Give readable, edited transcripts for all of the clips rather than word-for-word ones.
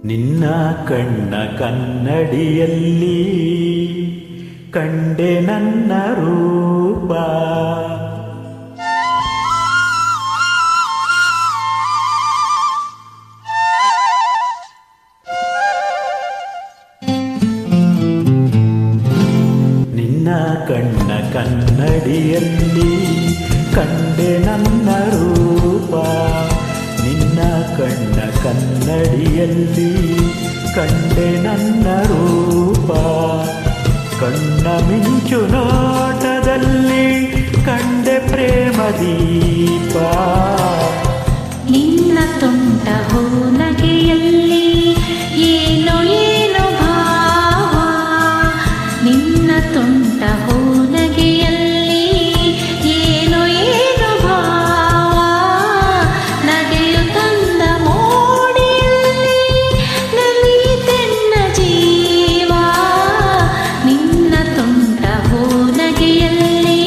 ನಿನ್ನ ಕಣ್ಣ ಕನ್ನಡಿಯಲ್ಲಿ ಕಂಡೆ ನನ್ನ ರೂಪ. ನಿನ್ನ ಕಣ್ಣ ಕನ್ನಡಿಯಲ್ಲಿ ಕಂಡೆ ನನ್ನ ರೂಪ. ನಿನ್ನ ಕಣ್ಣ ಕನ್ನಡಿಯಲ್ಲಿ ಕಂಡೆ ನನ್ನ ರೂಪ. ಕಣ್ಣ ಮಿಂಚು ನೋಟದಲ್ಲಿ ಕಂಡೆ ಪ್ರೇಮ ದೀಪ. ನಿನ್ನ ತುಂಟ ಹೋನಗೆಯಲ್ಲಿ ಏನೋ ಏನೋ ಭಾವ. ನಿನ್ನ ತುಂಟ ಹೋನಗೆಯಲ್ಲಿ ಏನೋ ಏನೋ ಭಾವ. ನಗೆಯು ತಂದ ಮೋಡಿಯಲ್ಲಿ ನಲಿತೆನ್ನ ಜೀವ. ನಿನ್ನ ತುಂಟ ಹೋನಗೆಯಲ್ಲಿ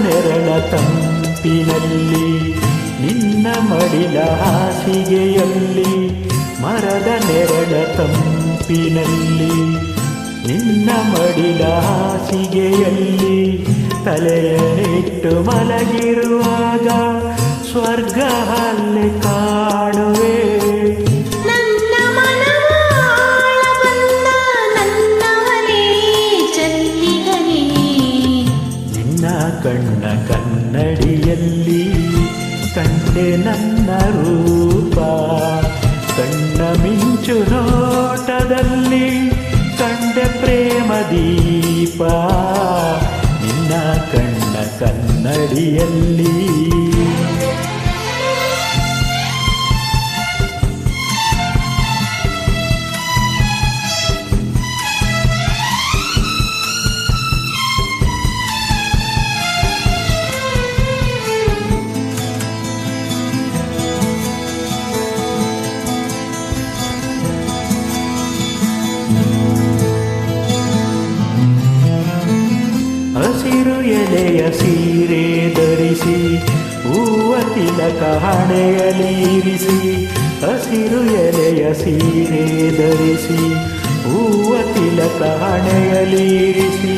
ನೆರಳ ತಂಪಿನಲ್ಲಿ ನಿನ್ನ ಮಡಿಲ ಹಾಸಿಗೆಯಲ್ಲಿ. ಮರದ ನೆರಳ ತಂಪಿನಲ್ಲಿ ನಿನ್ನ ಮಡಿಲ ಹಾಸಿಗೆಯಲ್ಲಿ ತಲೆಯನ್ನಿಟ್ಟು ಮಲಗಿರುವಾಗ ಸ್ವರ್ಗ ಅಲ್ಲೇ ಕಾಣುವೆ. ಕಣ್ಣ ಕನ್ನಡಿಯಲ್ಲಿ ಕಂಡೆ ನನ್ನ ರೂಪ. ಕಣ್ಣ ಮಿಂಚು ನೋಟದಲ್ಲಿ ಕಂಡೆ ಪ್ರೇಮ ದೀಪ. ನಿನ್ನ ಕಣ್ಣ ಕನ್ನಡಿಯಲ್ಲಿ ಹಸಿರು ಎಲೆಯ ಸೀರೆ ಧರಿಸಿ ಹೂವ ತಿಲಕ ಹಣೆಯಲಿರಿಸಿ. ಹಸಿರು ಎಲೆಯ ಸೀರೆ ಧರಿಸಿ ಹೂವ ತಿಲಕ ಹಣೆಯಲಿರಿಸಿ.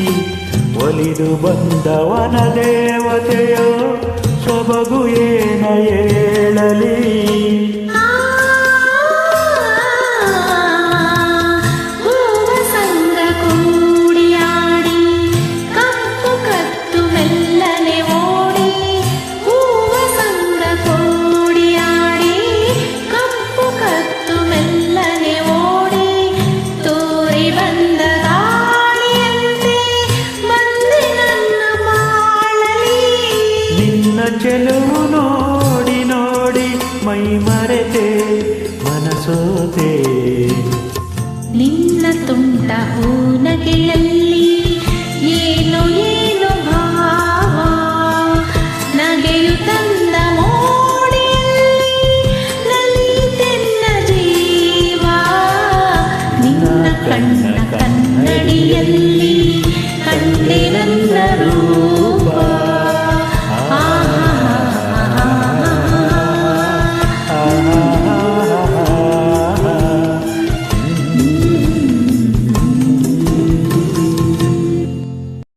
ಒಲಿದು ಬಂದವನ ದೇವತೆಯೋ ಸೊಬಗು ಏನ ಹೇಳಲಿ. ಚೆಲುವು ನೋಡಿ ನೋಡಿ ಮೈ ಮರೆತೆ ಮನಸೋತೆ. ನಿನ್ನ ತುಂಟ ಹೋನಗೆಯಲ್ಲಿ